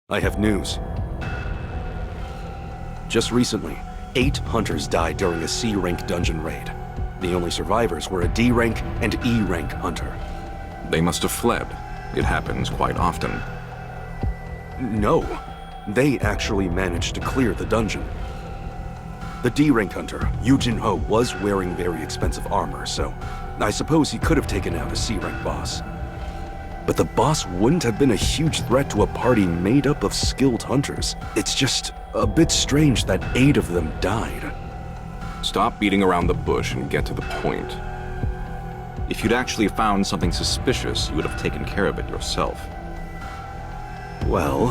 I have news. Just recently, 8 hunters died during a C-rank dungeon raid. The only survivors were a D-rank and E-rank hunter. They must have fled. It happens quite often. No, they actually managed to clear the dungeon. The D-rank hunter, Yu Jin-ho, was wearing very expensive armor, so I suppose he could have taken out a C-rank boss. But the boss wouldn't have been a huge threat to a party made up of skilled hunters. It's just a bit strange that 8 of them died. Stop beating around the bush and get to the point. If you'd actually found something suspicious, you would have taken care of it yourself. Well,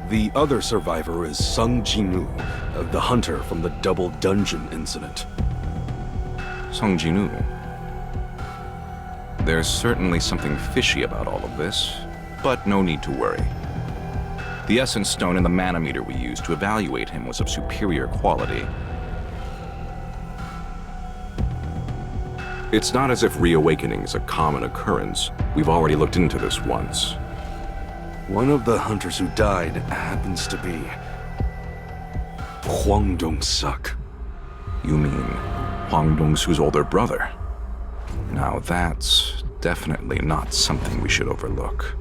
the other survivor is Sung Ji-nu, the hunter from the double dungeon incident. Sung Ji-nu. There's certainly something fishy about all of this, but no need to worry. The essence stone and the manometer we used to evaluate him was of superior quality. It's not as if reawakening is a common occurrence. We've already looked into this once. One of the hunters who died happens to be Hwang Dong-suk. You mean Hwang Dong-su's older brother? Now that's definitely not something we should overlook.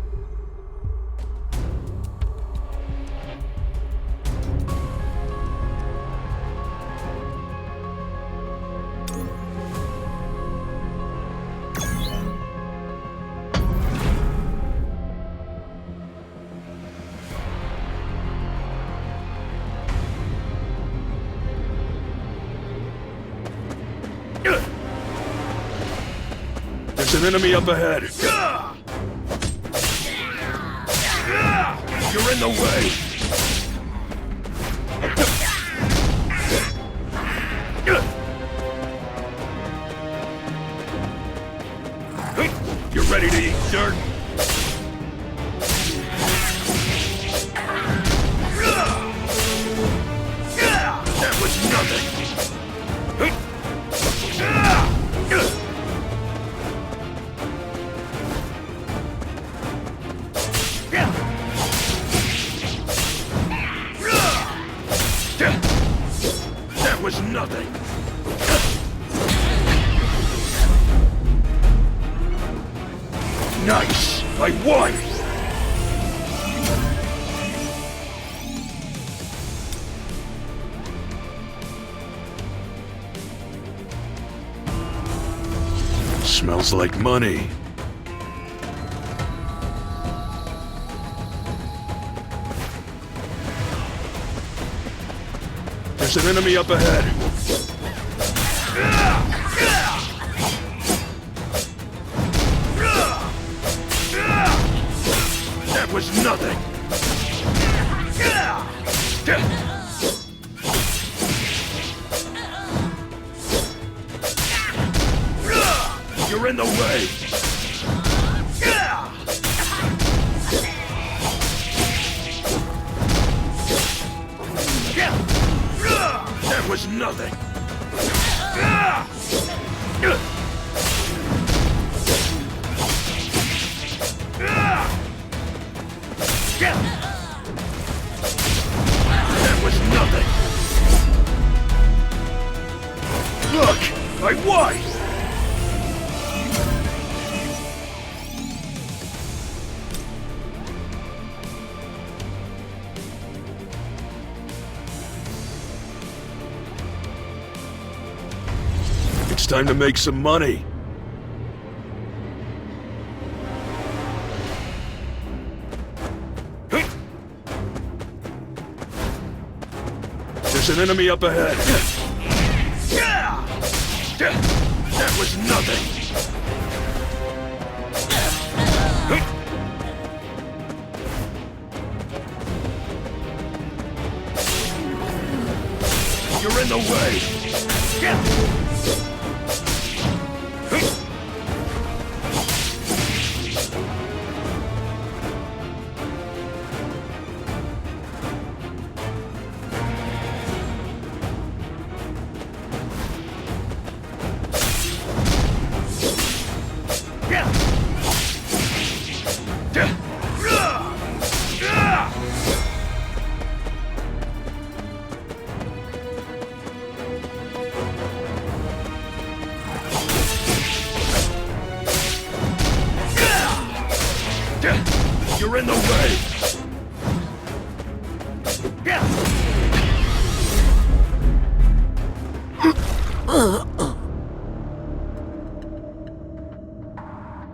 There's an enemy up ahead. You're in the way. You're ready to eat dirt? That was nothing. That was nothing. Nice! I won! Smells like money. There's an enemy up ahead. That was nothing. You're in the way. That was nothing. That was nothing. Look, I won! It's time to make some money. There's an enemy up ahead. That was nothing. You're in the way.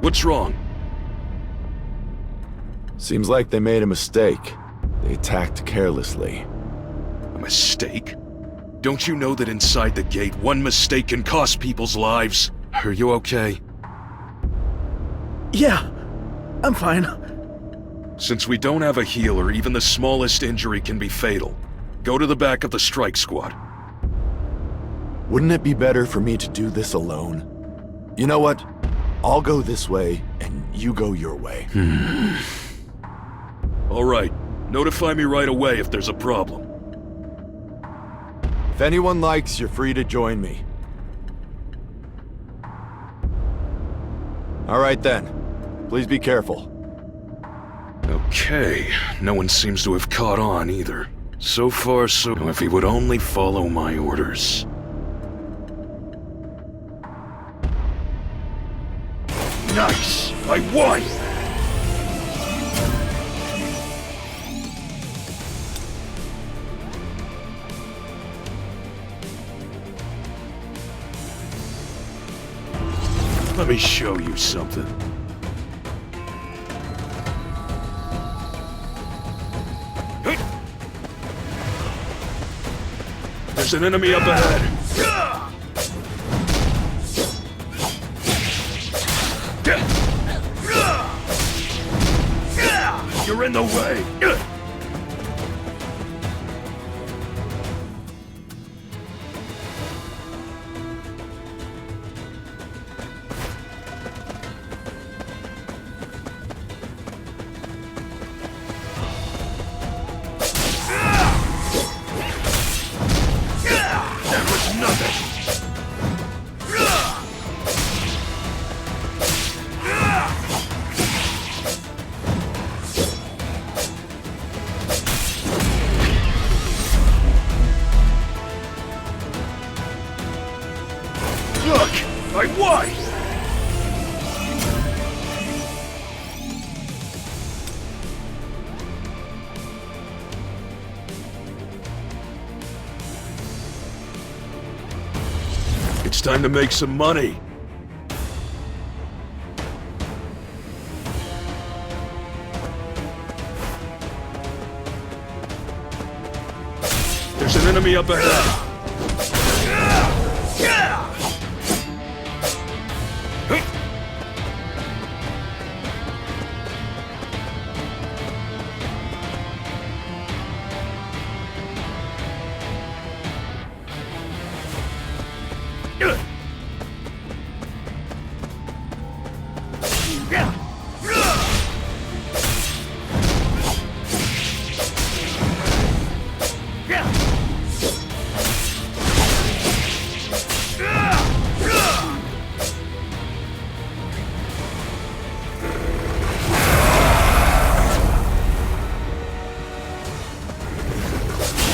What's wrong? Seems like they made a mistake. They attacked carelessly. A mistake? Don't you know that inside the gate, one mistake can cost people's lives? Are you okay? Yeah, I'm fine. Since we don't have a healer, even the smallest injury can be fatal. Go to the back of the strike squad. Wouldn't it be better for me to do this alone? You know what? I'll go this way, and you go your way. All right. Notify me right away if there's a problem. If anyone likes, you're free to join me. All right then. Please be careful. Okay. No one seems to have caught on either. So far, so... If he would only follow my orders. Nice! I won! Let me show you something. There's an enemy up ahead. You're in the way. That was nothing. Look, I won! It's time to make some money. There's an enemy up ahead.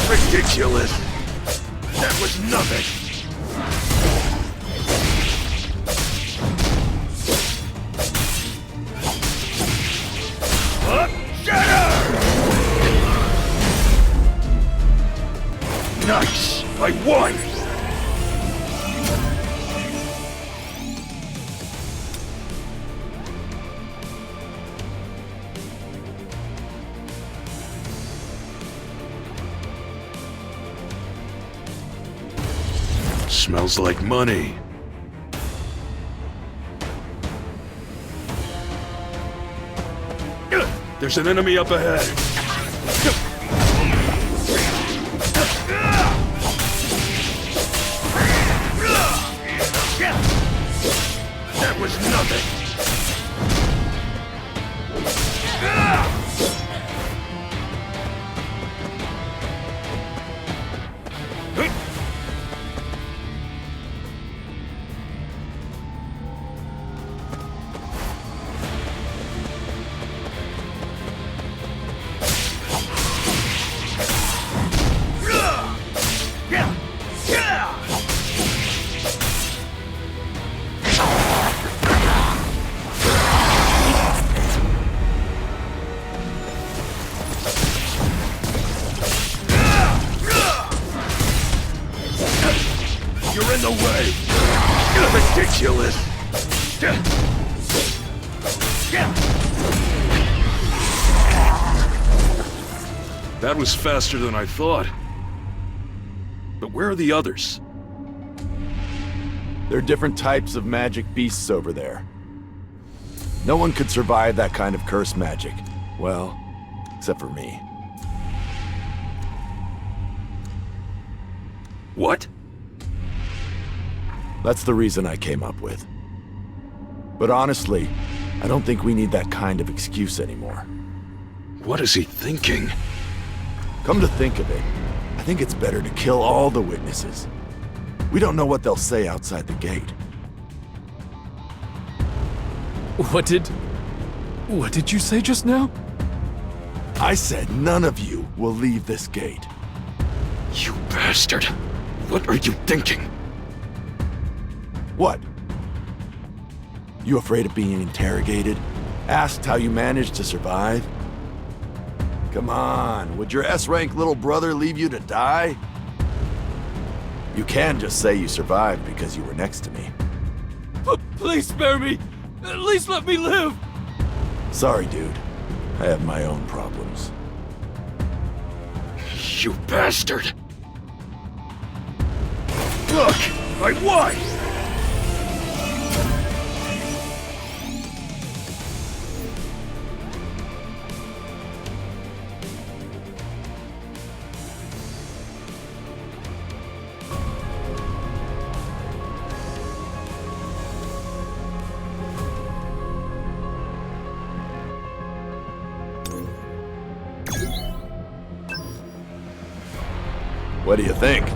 Ridiculous! That was nothing! Shatter! Nice! I won! Smells like money. There's an enemy up ahead. That was nothing. You're in the way! Ridiculous! That was faster than I thought. But where are the others? There are different types of magic beasts over there. No one could survive that kind of cursed magic. Well, except for me. What? That's the reason I came up with. But honestly, I don't think we need that kind of excuse anymore. What is he thinking? Come to think of it, I think it's better to kill all the witnesses. We don't know what they'll say outside the gate. What did you say just now? I said none of you will leave this gate. You bastard! What are you thinking? What? You afraid of being interrogated? Asked how you managed to survive? Come on, would your S-rank little brother leave you to die? You can just say you survived because you were next to me. Please spare me! At least let me live! Sorry, dude. I have my own problems. You bastard! Look! I won! What do you think?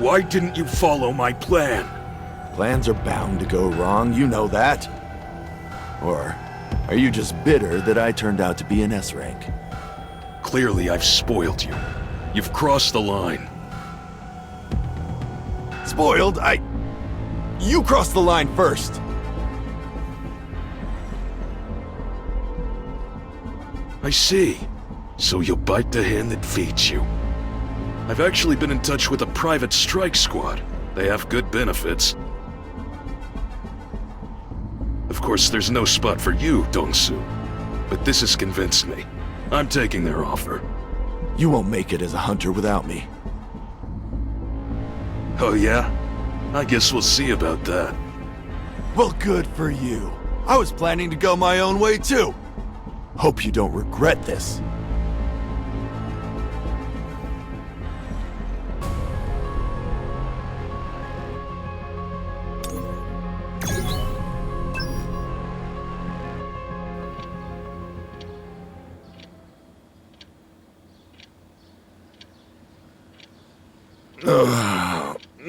Why didn't you follow my plan? Plans are bound to go wrong, you know that. Or are you just bitter that I turned out to be an S-rank? Clearly, I've spoiled you. You've crossed the line. Spoiled? You crossed the line first. I see. So you'll bite the hand that feeds you. I've actually been in touch with a private strike squad. They have good benefits. Of course, there's no spot for you, Dong-su. But this has convinced me. I'm taking their offer. You won't make it as a hunter without me. Oh yeah? I guess we'll see about that. Well, good for you. I was planning to go my own way too. Hope you don't regret this.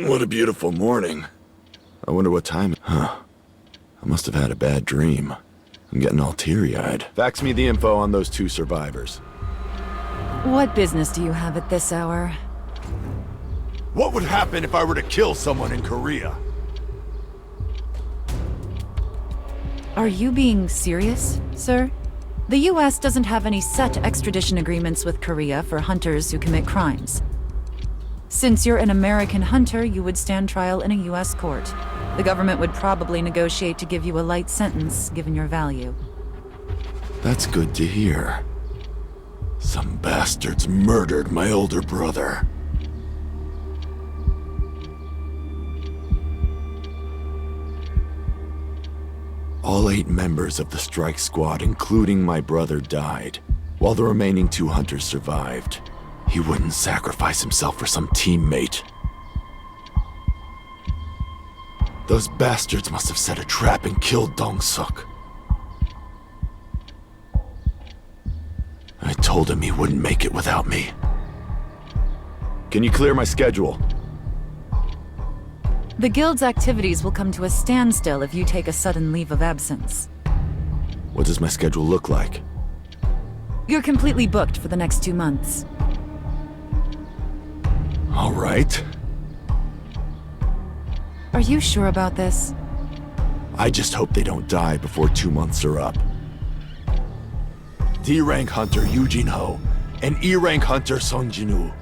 What a beautiful morning. I wonder what time. I must have had a bad dream. I'm getting all teary-eyed. Fax me the info on those 2 survivors. What business do you have at this hour? What would happen if I were to kill someone in Korea? Are you being serious, sir? The US doesn't have any set extradition agreements with Korea for hunters who commit crimes. Since you're an American hunter, you would stand trial in a US court. The government would probably negotiate to give you a light sentence, given your value. That's good to hear. Some bastards murdered my older brother. All 8 members of the strike squad, including my brother, died, while the remaining 2 hunters survived. He wouldn't sacrifice himself for some teammate. Those bastards must have set a trap and killed Dong-suk. I told him he wouldn't make it without me. Can you clear my schedule? The Guild's activities will come to a standstill if you take a sudden leave of absence. What does my schedule look like? You're completely booked for the next 2 months. All right. Are you sure about this? I just hope they don't die before 2 months are up. D-rank hunter Eugene Ho and E-rank hunter Sung Jin-woo.